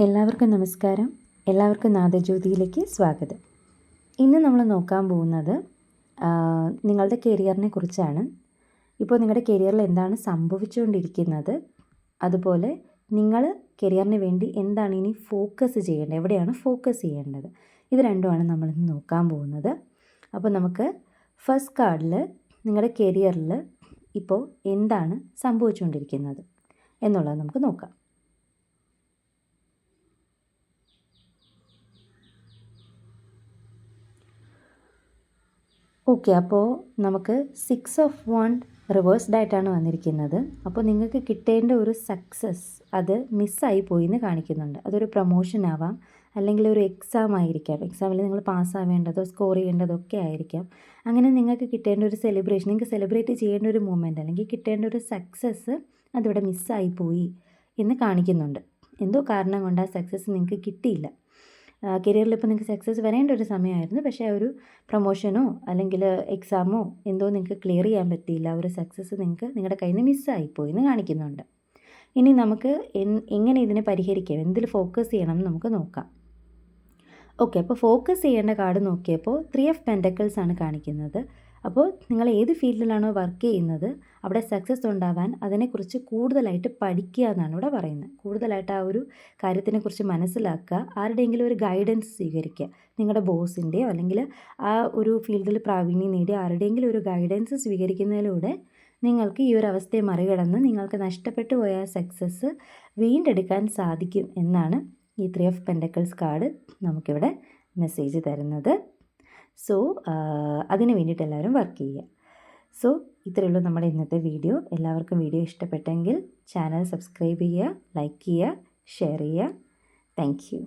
എല്ലാവർക്കും നമസ്കാരം. എല്ലാവർക്കും നാദജ്യോതിയിലേക്ക് സ്വാഗതം. ഇന്ന് നമ്മൾ നോക്കാൻ പോകുന്നത് നിങ്ങളുടെ കരിയറിനെ കുറിച്ചാണ്. ഇപ്പോൾ നിങ്ങളുടെ കരിയറിൽ എന്താണ് സംഭവിച്ചുകൊണ്ടിരിക്കുന്നത്, അതുപോലെ നിങ്ങൾ കരിയറിന് വേണ്ടി എന്താണ് ഇനി ഫോക്കസ് ചെയ്യേണ്ടത്, എവിടെയാണ് ഫോക്കസ് ചെയ്യേണ്ടത്, ഇത് രണ്ടുമാണ് നമ്മളിന്ന് നോക്കാൻ പോകുന്നത്. അപ്പോൾ നമുക്ക് ഫസ്റ്റ് കാർഡിൽ നിങ്ങളുടെ കരിയറിൽ ഇപ്പോൾ എന്താണ് സംഭവിച്ചുകൊണ്ടിരിക്കുന്നത് എന്നുള്ളത് നമുക്ക് നോക്കാം. ഓക്കെ, അപ്പോൾ നമുക്ക് 6 ഓഫ് വാണ്ട് റിവേഴ്സ്ഡ് ആയിട്ടാണ് വന്നിരിക്കുന്നത്. അപ്പോൾ നിങ്ങൾക്ക് കിട്ടേണ്ട ഒരു സക്സസ് അത് മിസ്സായി പോയി എന്ന് കാണിക്കുന്നുണ്ട്. അതൊരു പ്രൊമോഷൻ ആവാം, അല്ലെങ്കിൽ ഒരു എക്സാം ആയിരിക്കാം. എക്സാമിൽ നിങ്ങൾ പാസ്സാവേണ്ടതോ സ്കോർ ചെയ്യേണ്ടതോ ഒക്കെ ആയിരിക്കാം. അങ്ങനെ നിങ്ങൾക്ക് കിട്ടേണ്ട ഒരു സെലിബ്രേഷൻ, നിങ്ങൾക്ക് സെലിബ്രേറ്റ് ചെയ്യേണ്ട ഒരു മൊമെൻ്റ്, അല്ലെങ്കിൽ കിട്ടേണ്ട ഒരു സക്സസ് അതിവിടെ മിസ്സായി പോയി എന്ന് കാണിക്കുന്നുണ്ട്. എന്തോ കാരണം കൊണ്ട് ആ സക്സസ് നിങ്ങൾക്ക് കിട്ടിയില്ല. കരിയറിൽ ഇപ്പോൾ നിങ്ങൾക്ക് സക്സസ് വരേണ്ട ഒരു സമയമായിരുന്നു, പക്ഷേ ഒരു പ്രൊമോഷനോ അല്ലെങ്കിൽ എക്സാമോ എന്തോ നിങ്ങൾക്ക് ക്ലിയർ ചെയ്യാൻ പറ്റിയില്ല. ഒരു സക്സസ് നിങ്ങൾക്ക് നിങ്ങളുടെ കയ്യിൽ നിന്ന് മിസ്സായിപ്പോയി എന്ന് കാണിക്കുന്നുണ്ട്. ഇനി നമുക്ക് എങ്ങനെ ഇതിനെ പരിഹരിക്കാം, എന്തിൽ ഫോക്കസ് ചെയ്യണം എന്ന് നമുക്ക് നോക്കാം. ഓക്കെ, അപ്പോൾ ഫോക്കസ് ചെയ്യേണ്ട കാർഡ് നോക്കിയപ്പോൾ 3 ഓഫ് പെൻറ്റക്കിൾസ് ആണ് കാണിക്കുന്നത്. അപ്പോൾ നിങ്ങൾ ഏത് ഫീൽഡിലാണോ വർക്ക് ചെയ്യുന്നത് അവിടെ സക്സസ് ഉണ്ടാവാൻ അതിനെക്കുറിച്ച് കൂടുതലായിട്ട് പഠിക്കുക എന്നാണ് ഇവിടെ പറയുന്നത്. കൂടുതലായിട്ട് ആ ഒരു കാര്യത്തിനെക്കുറിച്ച് മനസ്സിലാക്കുക, ആരുടെയെങ്കിലും ഒരു ഗൈഡൻസ് സ്വീകരിക്കുക. നിങ്ങളുടെ ബോസിൻ്റെയോ അല്ലെങ്കിൽ ആ ഒരു ഫീൽഡിൽ പ്രാവീണ്യം നേടിയ ആരുടെയെങ്കിലും ഒരു ഗൈഡൻസ് സ്വീകരിക്കുന്നതിലൂടെ നിങ്ങൾക്ക് ഈ ഒരു അവസ്ഥയെ മറികടന്ന് നിങ്ങൾക്ക് നഷ്ടപ്പെട്ടു പോയ സക്സസ് വീണ്ടെടുക്കാൻ സാധിക്കും എന്നാണ് ഈ 3 ഓഫ് പെൻറ്റക്കിൾസ് കാർഡ് നമുക്കിവിടെ മെസ്സേജ് തരുന്നത്. സോ അതിന് വേണ്ടിയിട്ട് എല്ലാവരും വർക്ക് ചെയ്യുക. സോ ഇത്രയേ ഉള്ളൂ നമ്മുടെ ഇന്നത്തെ വീഡിയോ. എല്ലാവർക്കും വീഡിയോ ഇഷ്ടപ്പെട്ടെങ്കിൽ ചാനൽ സബ്സ്ക്രൈബ് ചെയ്യുക, ലൈക്ക് ചെയ്യുക, ഷെയർ ചെയ്യുക. Thank you.